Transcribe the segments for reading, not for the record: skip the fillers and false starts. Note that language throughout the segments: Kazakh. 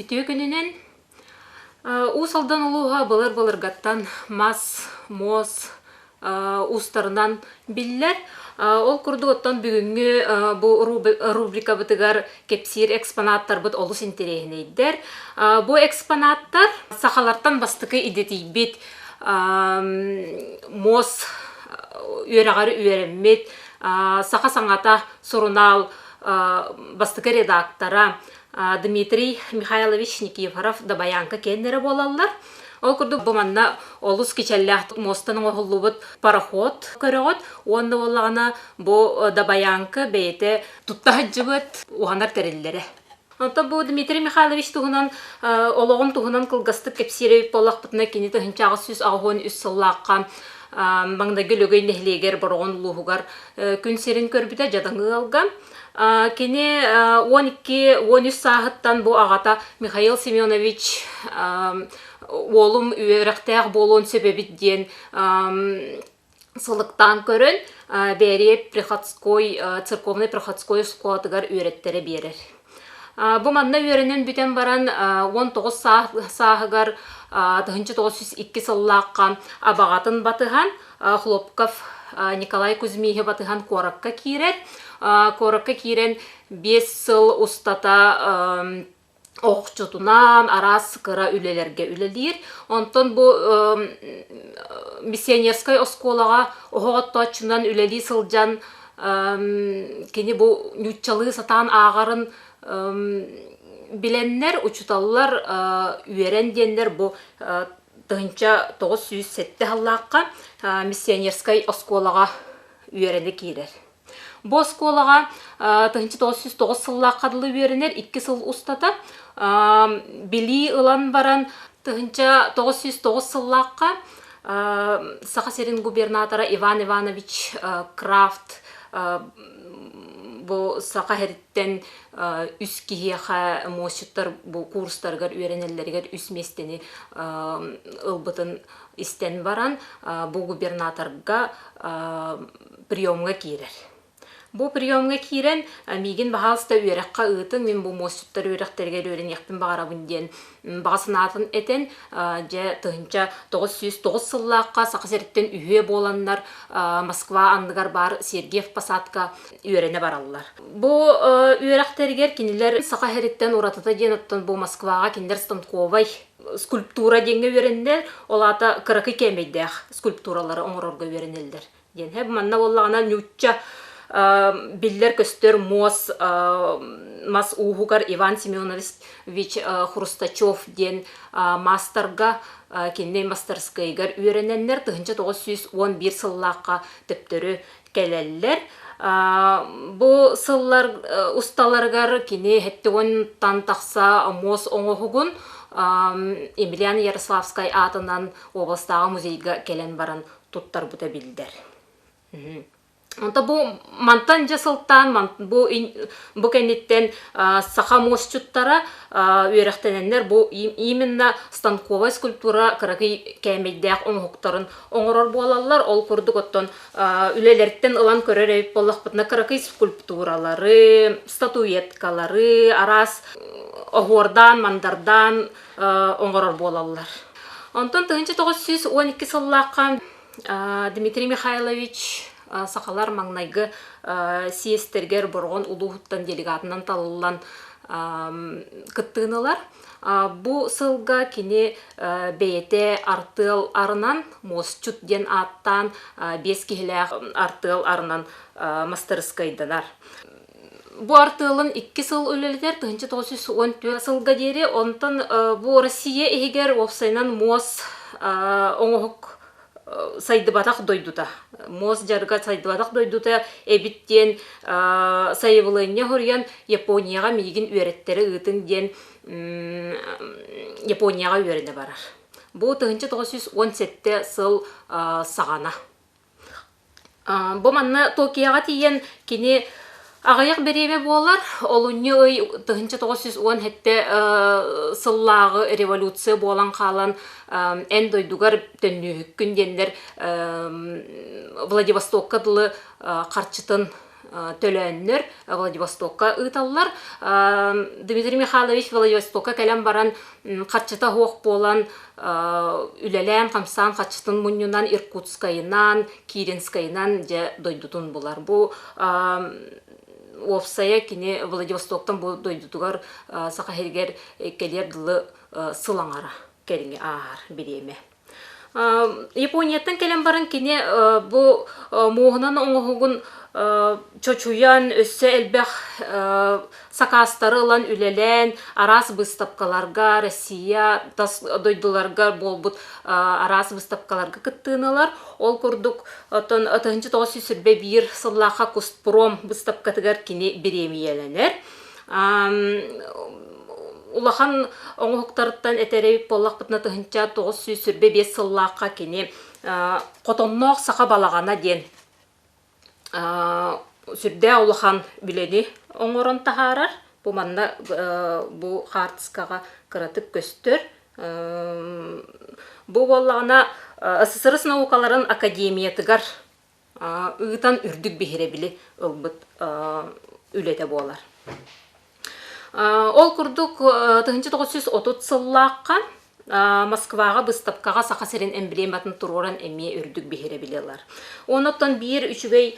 битүү күнүнен усалдан улууга былыр-былыргаттан мас, мос устарынан биллер. Ол курдуготтон бүгүнгү бу рубрика бытыгар кепсир экспонаттар бут олус интерегинейдер. Бу экспонаттар сахалартан бастыкы идетийбит мос үйрагары үйренмет, саха саңата сурунал бастыкы редактора Дмитрий Михайлович Никифоров да Баянка кеннере болалар. Ол курду буманна олус кичеллях мостаның оғылубыт пароход көрөгөт. Онда болағана бу да Баянка бейте туттахаджыбыт уғанар тереллері. Онта бу Дмитрий Михайлович туғынан олоғын туғынан кылгастык кепсиревip болақ бұтына кені тұхынчағы сүз ағуын үс сыллаққа маңдагы лөгөй нехлегер бұрғын луғығар күн серін көрбіде жадаңы алған. Кені 12-13 сағыттан бұл ағата Михаил Семенович олым үйерақтақ болуын себебет ден сылықтан көрін бәрі церковный приходской школадығар үйреттері берер. Бұл манна үйерінен бүтен баран 19 сағығар 1902 сыллаққа абағатын батыған Хлопков Николай Кузьмихе батыған коракка кирет. Коракка кирен 5 сыл устата оқчутунан арас кыра үлелерге үлелер. Онтон бу миссионерской осколага оғотточунан үлели сылжан кені бу нютчалы сатан ағарын биленнер, учуталлар үйерен дендер бу тыгынча 907 халлаққа миссионерской осколага үйерені кирер. Бу осколага тыгынча 909 сыллаққа дылы үйеренер 2 сыл устата били ылан баран тыгынча 909 сыллаққа Саха-Серин губернатора Иван Иванович Крафт бу Саха-Херттен үс кихеха мосчуттар бу курстаргар үйренеллергер үс местени ылбытын истен баран бу губернаторга приемга кирер. Бу приемга кирен мигин бахалста үйрекка ытын мен бу мосчуттар үйректерге үйрен яктын багарабын ден багасынатын этен же тыгынча 909 сыллаққа Саха-Серттен үйе боланнар Москва андыгар бар Сергеев Посадка үйрене бараллар. Бу үйректергер кинилер Саха-Серттен уратыта ден оттон бу Москвага кинилер станковай скульптура денге үйренелер, олата кыракы кемейдех скульптуралары оңорорга үйренелдер. Ден хеп манна боллагана нючча биллер көстөр мос ухугар Иван Семенович Хрустачев ден мастерга кенне мастерскайгар үйрененнер тыгынча 911 сыллаққа төптөрү келеллер. Бу сыллар усталаргар кене хеттегон тантақса мос оңохугун Емельяна Ярославскай атынан областағы музейга келен баран туттар бута билдер. Онта бу мантан жасылтан, бу кенеттен саха мосчуттара үйректененлер бу именно станковая скульптура кыракы кәмейдәк оңуктарын оңорор болалар. Ол курдук оттон үлелерттен ылан көрөрөйп боллак бутна кыракы скульптуралары, статуэткалары, арас огордан, мандардан оңорор болалар. Онтон 1912 сыллаққа Дмитрий Михайлович сақалар маңнайгы сиестергер бұрғын улуғыттан делегатынан талылан кыттығынылар. Бу сылға кене бейте артыл арынан, мосчут ден аттан 5 кихіләқ артыл арынан мастерскайдылар. Бу артылын 2 сыл өлелдер 1914 сылға дері, онтан бу Россия егер опсайнан мос оңығық сайдыбатақ дойдута. Мос жарга сайдыбатақ дойдута эбиттен сайыбылыне хорьян Японияға мейгін үйреттері ұтын ден Японияға үйрене барар. Бұл 1917 сыл сағана. Бұл манна Токияға тиен кені ағаяқ береме болар, олуны өй 1917 сыллағы революция болан қалан ән дойдугар төннү күндендер Владивостокқа дылы қарчытын төлөннөр Владивостокка ыталлар. Дмитрий Михайлович Владивостокка кэлэн баран қатчыта хуақ болан үлелен қамсан қатчытын мұнюнан Иркутскайынан, Киринскайынан же дойдутун болар. Бу Овсая кини Владивостоктан бу дойдутугар сақахергер келер дылы сылаңара керіңе ағар биреме. Японияттан келен баран кини бу муғынан оңғығын чочуян өссө элбэх сакастары ылан үлелен арас выставкаларга Россия дойдуларга болбут арас выставкаларга кыттыыналар. Ол курдук отон 1901 сыллаха Кустпром выставкатыгар кини биремиеленер. Улахан оңғықтарыттан әтәребіп болақ бұтына тұхынча 905 сыллаққа кені қотонноқ сақа балағана ден сүрде улахан білені оңырын тахарар. Бұ манна бұ қартысқаға қыратып көстір. Бұ болағына СССР наукаларын академиятыгар ұғытан үрдік бейхере білі ұлбыт үлеті болар. Ол курдук 1930 сыллаққа Москваға выставкаға сақасырын эмблематын тұроран әме үрдік бейхере білелер. Оныттан бір үшігей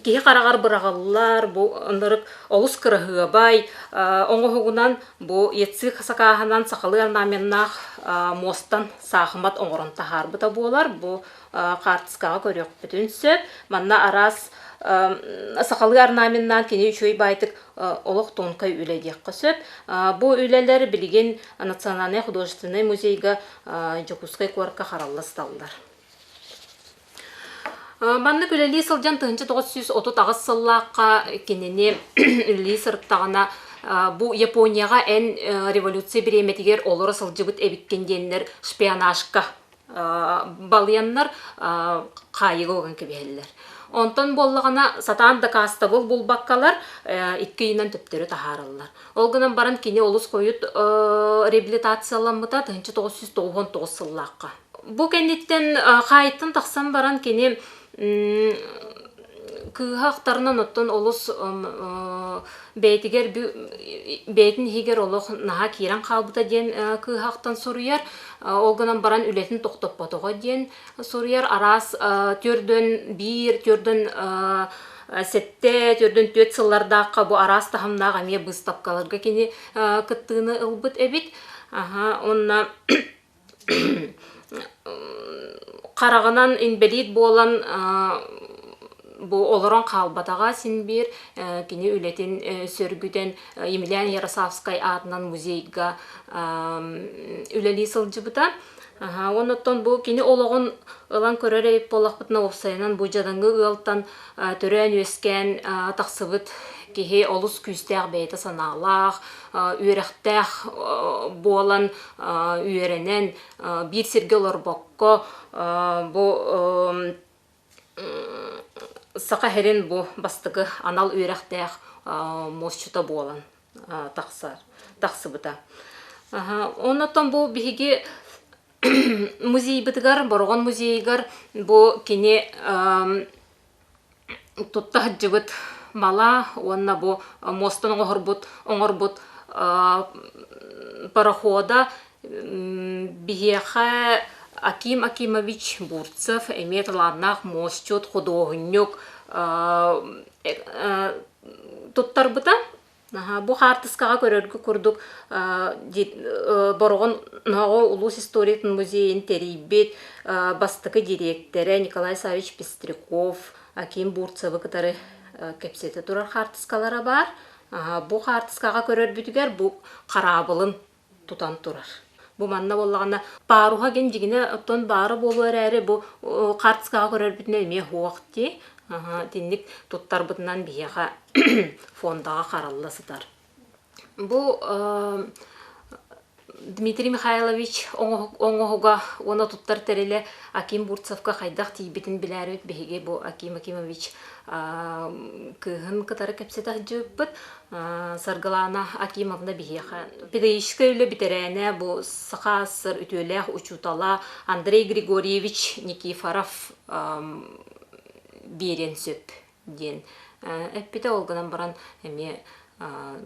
кейі қарағар бұрағалылар, бұндырық олыс кырығыға бай, оңғығынан бұл етсі сақағынан сақалы арнаменнақ мостан сақымат оңырын тахар бұта болар. Бұл қартысқаға көрек бүтін сөп, манна арас сақалы арнаменнан кені үшөй байтық олық тонқай үләдек қысып. Бұл үләлері білген Национальный художественный музейға Жокускай қорқа қаралысталдар. Банны үләлі сылжан 1930 сыллаққа кенене үләлі сырттағына бұл Японияға ән революция біреметігер олыры сылжыбыт әбіккенденлер шпионажқа балыянлар қайығы оған кебелілер. Онтон боллағына сатан да кастабыл бұл баққалар иккі үйінен төптері тахарылар. Олғынан баран кене олыс қойыт реабилитацияланмыта 1999 сыллаққа. Бұл кәндеттен қайыттын тақсан баран кене кыһақтарынан оттон олус бәйтігер бәйтін хигер олық наға кейран қалбыта ден кыһақтан соруяр. Олғынан баран үлетін тоқтап батуға ден соруяр. Арас түрден бір, түрден сетте, түрден төт сыллардаққа бұл арас тахымнаға ме бұстапқаларға кені кыттыны ұлбыт әбіт. Онна қарағынан инвалид болан бұл олырын қалбатаға сен бір кені үлетін сөргіден Емельян Ярославскай атынан музейға үлелі сылжыбыта. Оныттан бұл кені олығын ылан көрер әйіп болақ бұтына опсайынан бұл жадыңғы ұялттан түрен өскен тақсыбыт кеге олыс күстәғ бәйті саналақ, үйрәқтәғ болан үйеренен бір серге олар баққа бұл сақа херен бұ бастығы анал үйрәқтәғ мосчута болан тақсыбыта. Оныттан бұл бігі музей бітігар, бұрған музейгар бұл кене тұтта жыбыт мала, онна бұл мостын оңырбұт парохода бігеға Аким Акимович Бурцев, эметланнах мосчут художник туттар бұта. Бұл қартысқаға көрергі көрдік бұрғын нағо Улус историятын музейін терейбет бастықы директоры Николай Савич Пестряков, Аким Бурцевы кітары кепсеті тұрар қартысқалары бар. Бұл қартысқаға көрер бүтігер бұл қарабылын тұтан тұрар. Бұл манна болағына баруға ген жігіне оттон бары болу әрі бұл қартысқаға көрер бүтіне ме хуақты. Теннік тұттар бұтынан бияға фондаға қаралысыдар. Бұл Дмитрий Михайлович оңғыға оны тұттар тәрелі Аким Бурцевқа қайдақ тейбетін біләрі өт бәйге бұл Аким Акимович күйін кітары кәпсетақ жөппіт. Саргалана Акимовна бияға. Педагогическа үлі бітерәне бұл сақа сыр үтөләқ учутала Андрей Григорьевич Никифоров берен сөп ден. Эппите олгынан баран эме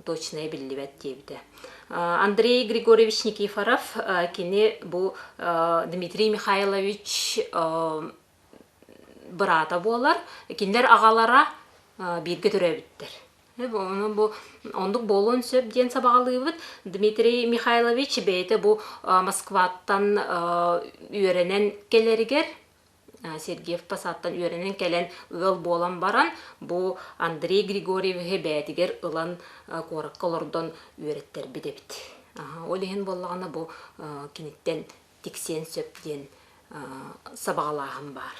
точное билибет дебите. Андрей Григорьевич Никифоров кини бу Дмитрий Михайлович брата болар, киндер агалара бирге төрөбүттер. Бу ондук болон сөп ден сабагалыбыт. Дмитрий Михайлович бейте бу Москваттан үйренен келеригер, Сергеев Посадтан үйренен келен ыл болан баран, бу Андрей Григорьевич бәтигер ылан кораккалордон үйреттер бидебит. Олеген боллагана бу киниттен тиксен сөп ден сабагалағым бар.